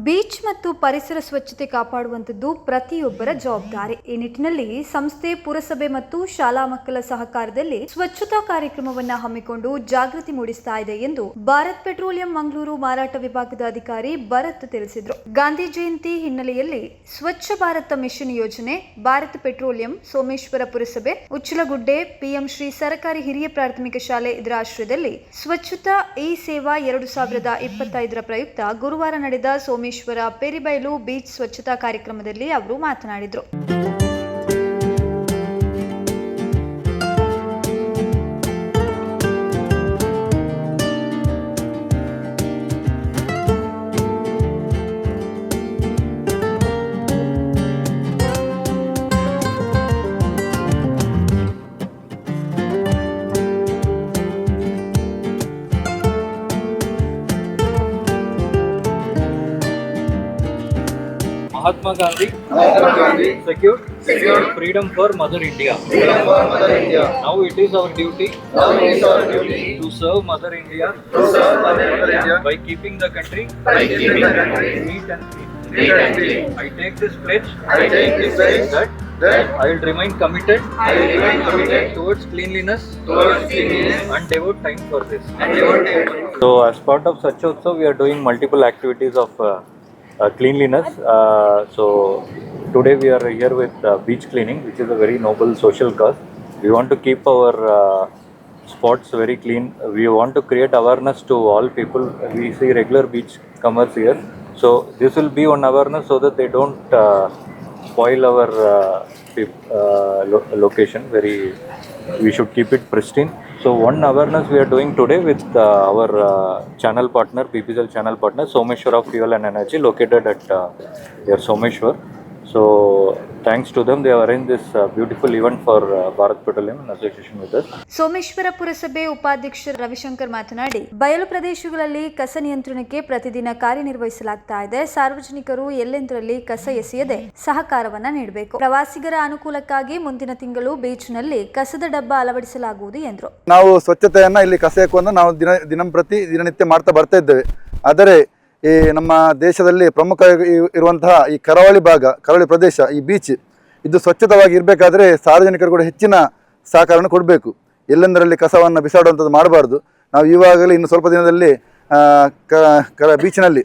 Beach ಮತ್ತು ಪರಿಸರ ಸ್ವಚ್ಛತೆ ಕಾಪಾಡುವಂಥದ್ದು ಪ್ರತಿಯೊಬ್ಬರ ಜವಾಬ್ದಾರಿ. ಈ ನಿಟ್ಟಿನಲ್ಲಿ ಸಂಸ್ಥೆ, ಪುರಸಭೆ ಮತ್ತು ಶಾಲಾ ಮಕ್ಕಳ ಸಹಕಾರದಲ್ಲಿ ಸ್ವಚ್ಛತಾ ಕಾರ್ಯಕ್ರಮವನ್ನು ಹಮ್ಮಿಕೊಂಡು ಜಾಗೃತಿ ಮೂಡಿಸ್ತಾ ಇದೆ ಎಂದು ಭಾರತ್ ಪೆಟ್ರೋಲಿಯಂ ಮಂಗಳೂರು ಮಾರಾಟ ವಿಭಾಗದ ಅಧಿಕಾರಿ ಭರತ್ ತಿಳಿಸಿದರು. ಗಾಂಧಿ ಜಯಂತಿ ಹಿನ್ನೆಲೆಯಲ್ಲಿ ಸ್ವಚ್ಛ ಭಾರತ ಮಿಷನ್ ಯೋಜನೆ, ಭಾರತ್ ಪೆಟ್ರೋಲಿಯಂ, ಸೋಮೇಶ್ವರ ಪುರಸಭೆ, ಉಚ್ಚಲಗುಡ್ಡೆ, ಪಿಎಂ ಶ್ರೀ ಸರ್ಕಾರಿ ಹಿರಿಯ ಪ್ರಾಥಮಿಕ ಶಾಲೆ ಇದರ ಆಶ್ರಯದಲ್ಲಿ ಸ್ವಚ್ಛತಾ ಈ ಸೇವಾ 2025 ಪ್ರಯುಕ್ತ ಗುರುವಾರ ನಡೆದ ಸೋಮೇಶ್ವರ ಪೆರಿಬೈಲು ಬೀಚ್ ಸ್ವಚ್ಛತಾ ಕಾರ್ಯಕ್ರಮದಲ್ಲಿ ಅವರು ಮಾತನಾಡಿದರು. Mahatma Gandhi secured freedom for Mother India. Now it is our duty to serve Mother India by keeping the country neat and clean. I take this pledge that I will remain committed towards cleanliness and devote time for this. So as part of Swachhotsav, we are doing multiple activities of cleanliness. So today we are here with beach cleaning, which is a very noble social cause. We want to keep our spots very clean. We want to create awareness to all people. We see regular beach comers here, so this will be one awareness so that they don't spoil our location. We should keep it pristine. So one awareness we are doing today with our channel partner, PPCL channel partner, Someshwara Fuel and Energy, located at here Someshwar. So thanks to them, they have arranged this beautiful event for Bharat Petroleum in association with us. Someshwara ಪುರಸಭೆ ಉಪಾಧ್ಯಕ್ಷ ರವಿಶಂಕರ್ ಮಾತನಾಡಿ, ಬಯಲು ಪ್ರದೇಶಗಳಲ್ಲಿ ಕಸ ನಿಯಂತ್ರಣಕ್ಕೆ ಪ್ರತಿದಿನ ಕಾರ್ಯನಿರ್ವಹಿಸಲಾಗ್ತಾ ಇದೆ. ಸಾರ್ವಜನಿಕರು ಎಲ್ಲೆಂದರಲ್ಲಿ ಕಸ ಎಸೆಯದೆ ಸಹಕಾರವನ್ನ ನೀಡಬೇಕು. ಪ್ರವಾಸಿಗರ ಅನುಕೂಲಕ್ಕಾಗಿ ಮುಂದಿನ ತಿಂಗಳು ಬೀಚ್ನಲ್ಲಿ ಕಸದ ಡಬ್ಬ ಅಳವಡಿಸಲಾಗುವುದು ಎಂದರು. ನಾವು ಸ್ವಚ್ಛತೆಯನ್ನ ಇಲ್ಲಿ ಕಸ ಹಾಕುವಂತ ನಾವು ದಿನನಿತ್ಯ ಮಾಡ್ತಾ ಬರ್ತಾ ಇದ್ದೇವೆ. ಆದರೆ ಈ ನಮ್ಮ ದೇಶದಲ್ಲಿ ಪ್ರಮುಖ ಇರುವಂತಹ ಈ ಕರಾವಳಿ ಪ್ರದೇಶ, ಈ ಬೀಚ್ ಇದು ಸ್ವಚ್ಛತವಾಗಿ ಇರಬೇಕಾದ್ರೆ ಸಾರ್ವಜನಿಕರು ಕೂಡ ಹೆಚ್ಚಿನ ಸಹಕಾರವನ್ನು ಕೊಡಬೇಕು. ಎಲ್ಲೆಂದರಲ್ಲಿ ಕಸವನ್ನು ಬಿಸಾಡುವಂಥದ್ದು ಮಾಡಬಾರ್ದು. ನಾವು ಈವಾಗಲೇ ಇನ್ನು ಸ್ವಲ್ಪ ದಿನದಲ್ಲಿ ಬೀಚ್ನಲ್ಲಿ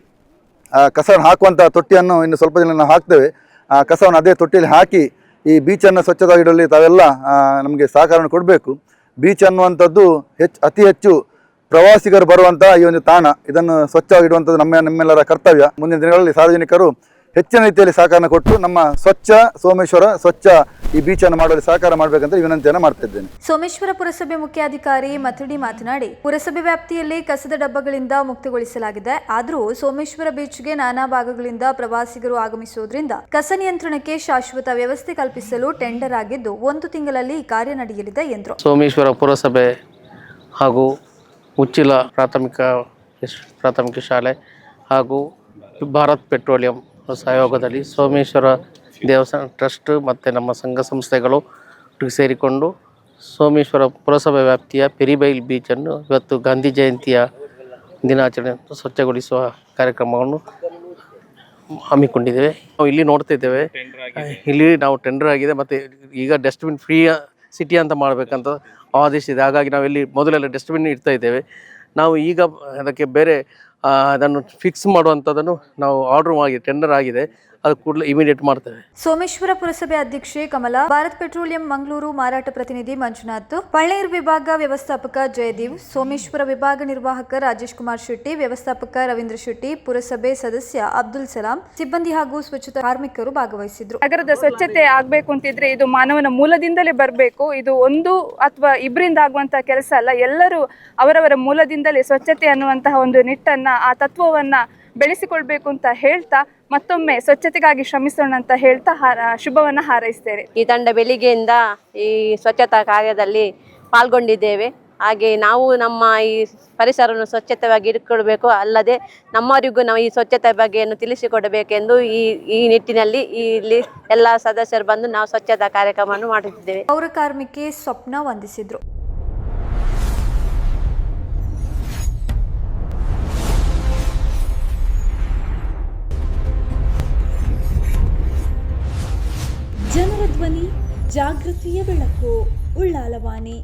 ಕಸವನ್ನು ಹಾಕುವಂಥ ತೊಟ್ಟಿಯನ್ನು ಇನ್ನು ಸ್ವಲ್ಪ ದಿನ ನಾವು ಹಾಕ್ತೇವೆ. ಆ ಕಸವನ್ನು ಅದೇ ತೊಟ್ಟಿಯಲ್ಲಿ ಹಾಕಿ ಈ ಬೀಚನ್ನು ಸ್ವಚ್ಛವಾಗಿಡಲಿ ತಾವೆಲ್ಲ ನಮಗೆ ಸಹಕಾರವನ್ನು ಕೊಡಬೇಕು. ಬೀಚ್ ಅನ್ನುವಂಥದ್ದು ಅತಿ ಹೆಚ್ಚು ಪ್ರವಾಸಿಗರು ಬರುವಂಥ ಈ ಒಂದು ತಾಣ, ಇದನ್ನು ಸ್ವಚ್ಛವಾಗಿಡುವಂಥದ್ದು ನಮ್ಮೆಲ್ಲರ ಕರ್ತವ್ಯ. ಮುಂದಿನ ದಿನಗಳಲ್ಲಿ ಸಾರ್ವಜನಿಕರು ಹೆಚ್ಚಿನ ರೀತಿಯಲ್ಲಿ ಸಹಕಾರ ಕೊಟ್ಟು ನಮ್ಮ ಸೋಮೇಶ್ವರ ಸ್ವಚ್ಛ ಈ ಬೀಚನ್ನು ಮಾಡಲು ಸಹಕಾರ ಮಾಡಬೇಕಂತ ವಿನಂತಿಯನ್ನು ಮಾಡ್ತಿದ್ದೇನೆ. ಸೋಮೇಶ್ವರ ಪುರಸಭೆ ಮುಖ್ಯಾಧಿಕಾರಿ ಮಥಡಿ ಮಾತನಾಡಿ, ಪುರಸಭೆ ವ್ಯಾಪ್ತಿಯಲ್ಲಿ ಕಸದ ಡಬ್ಬಗಳಿಂದ ಮುಕ್ತಗೊಳಿಸಲಾಗಿದೆ. ಆದರೂ ಸೋಮೇಶ್ವರ ಬೀಚ್ಗೆ ನಾನಾ ಭಾಗಗಳಿಂದ ಪ್ರವಾಸಿಗರು ಆಗಮಿಸುವುದರಿಂದ ಕಸ ನಿಯಂತ್ರಣಕ್ಕೆ ಶಾಶ್ವತ ವ್ಯವಸ್ಥೆ ಕಲ್ಪಿಸಲು ಟೆಂಡರ್ ಆಗಿದ್ದು 1 ತಿಂಗಳಲ್ಲಿ ಕಾರ್ಯ ನಡೆಯಲಿದೆ ಎಂದರು. ಸೋಮೇಶ್ವರ ಪುರಸಭೆ ಹಾಗೂ ಉಚ್ಚಿಲ ಪ್ರಾಥಮಿಕ ಶಾಲೆ ಹಾಗೂ ಭಾರತ್ ಪೆಟ್ರೋಲಿಯಂ ಸಹಯೋಗದಲ್ಲಿ ಸೋಮೇಶ್ವರ ದೇವಸ್ಥಾನ ಟ್ರಸ್ಟ್ ಮತ್ತು ನಮ್ಮ ಸಂಘ ಸಂಸ್ಥೆಗಳು ಸೇರಿಕೊಂಡು ಸೋಮೇಶ್ವರ ಪುರಸಭೆ ವ್ಯಾಪ್ತಿಯ ಪೆರಿಬೈಲ್ ಬೀಚನ್ನು ಇವತ್ತು ಗಾಂಧಿ ಜಯಂತಿಯ ದಿನಾಚರಣೆ ಸ್ವಚ್ಛಗೊಳಿಸುವ ಕಾರ್ಯಕ್ರಮವನ್ನು ಹಮ್ಮಿಕೊಂಡಿದ್ದೇವೆ. ನಾವು ಇಲ್ಲಿ ನೋಡ್ತಾ ಇದ್ದೇವೆ, ಇಲ್ಲಿ ನಾವು ಟೆಂಡರ್ ಆಗಿದೆ ಮತ್ತು ಈಗ ಡಸ್ಟ್ಬಿನ್ ಫ್ರೀ ಸಿಟಿ ಅಂತ ಮಾಡಬೇಕಂತ ಆದೇಶ ಇದೆ. ಹಾಗಾಗಿ ನಾವಿಲ್ಲಿ ಮೊದಲೆಲ್ಲ ಡಸ್ಟ್ಬಿನ್ ಇಡ್ತಾ ಇದ್ದೇವೆ. ನಾವು ಈಗ ಅದಕ್ಕೆ ಬೇರೆ ಅದನ್ನು ಫಿಕ್ಸ್ ಮಾಡುವಂಥದ್ದನ್ನು ನಾವು ಆರ್ಡರ್ ಮಾಡಿ ಟೆಂಡರ್ ಆಗಿದೆ, ಅದು ಕೂಡಲೇ ಇಮಿಡಿಯೇಟ್ ಮಾಡ್ತೇವೆ. ಸೋಮೇಶ್ವರ ಪುರಸಭೆ ಅಧ್ಯಕ್ಷೆ ಕಮಲಾ, ಭಾರತ್ ಪೆಟ್ರೋಲಿಯಂ ಮಂಗಳೂರು ಮಾರಾಟ ಪ್ರತಿನಿಧಿ ಮಂಜುನಾಥ್, ಪಳ್ಳೇರು ವಿಭಾಗ ವ್ಯವಸ್ಥಾಪಕ ಜಯದೇವ್, ಸೋಮೇಶ್ವರ ವಿಭಾಗ ನಿರ್ವಾಹಕ ರಾಜೇಶ್ ಕುಮಾರ್ ಶೆಟ್ಟಿ, ವ್ಯವಸ್ಥಾಪಕ ರವೀಂದ್ರ ಶೆಟ್ಟಿ, ಪುರಸಭೆ ಸದಸ್ಯ ಅಬ್ದುಲ್ ಸಲಾಂ, ಸಿಬ್ಬಂದಿ ಹಾಗೂ ಸ್ವಚ್ಛತಾ ಕಾರ್ಮಿಕರು ಭಾಗವಹಿಸಿದ್ರು. ನಗರದ ಸ್ವಚ್ಛತೆ ಆಗಬೇಕು ಅಂತಿದ್ರೆ ಇದು ಮಾನವನ ಮೂಲದಿಂದಲೇ ಬರಬೇಕು. ಇದು ಒಂದು ಅಥವಾ ಇಬ್ಬರಿಂದ ಆಗುವಂತಹ ಕೆಲಸ ಅಲ್ಲ. ಎಲ್ಲರೂ ಅವರವರ ಮೂಲದಿಂದಲೇ ಸ್ವಚ್ಛತೆ ಅನ್ನುವಂತಹ ಒಂದು ನಿಟ್ಟನ್ನ, ಆ ತತ್ವವನ್ನ ಬೆಳೆಸಿಕೊಳ್ಬೇಕು ಅಂತ ಹೇಳ್ತಾ ಮತ್ತೊಮ್ಮೆ ಸ್ವಚ್ಛತೆಗಾಗಿ ಶ್ರಮಿಸೋಣ ಅಂತ ಹೇಳ್ತಾ ಶುಭವನ್ನ ಹಾರೈಸ್ತೇನೆ. ಈ ತಂಡ ಬೆಳಿಗ್ಗೆಯಿಂದ ಈ ಸ್ವಚ್ಛತಾ ಕಾರ್ಯದಲ್ಲಿ ಪಾಲ್ಗೊಂಡಿದ್ದೇವೆ. ಹಾಗೆ ನಾವು ನಮ್ಮ ಈ ಪರಿಸರವನ್ನು ಸ್ವಚ್ಛತೆಯಾಗಿ ಇಟ್ಕೊಳ್ಬೇಕು, ಅಲ್ಲದೆ ನಮ್ಮವರಿಗೂ ನಾವು ಈ ಸ್ವಚ್ಛತೆ ಬಗ್ಗೆಯನ್ನು ತಿಳಿಸಿಕೊಡಬೇಕೆಂದು ಈ ನಿಟ್ಟಿನಲ್ಲಿ ಇಲ್ಲಿ ಎಲ್ಲ ಸದಸ್ಯರು ಬಂದು ನಾವು ಸ್ವಚ್ಛತಾ ಕಾರ್ಯಕ್ರಮವನ್ನು ಮಾಡುತ್ತಿದ್ದೇವೆ. ಪೌರ ಕಾರ್ಮಿಕೆ ಸ್ವಪ್ನ ವಂದಿಸಿದ್ರು. ಜನರ ಧ್ವನಿ, ಜಾಗೃತಿಯ ಬೆಳಕು. ಉಳ್ಳಾಲವಾಣಿ.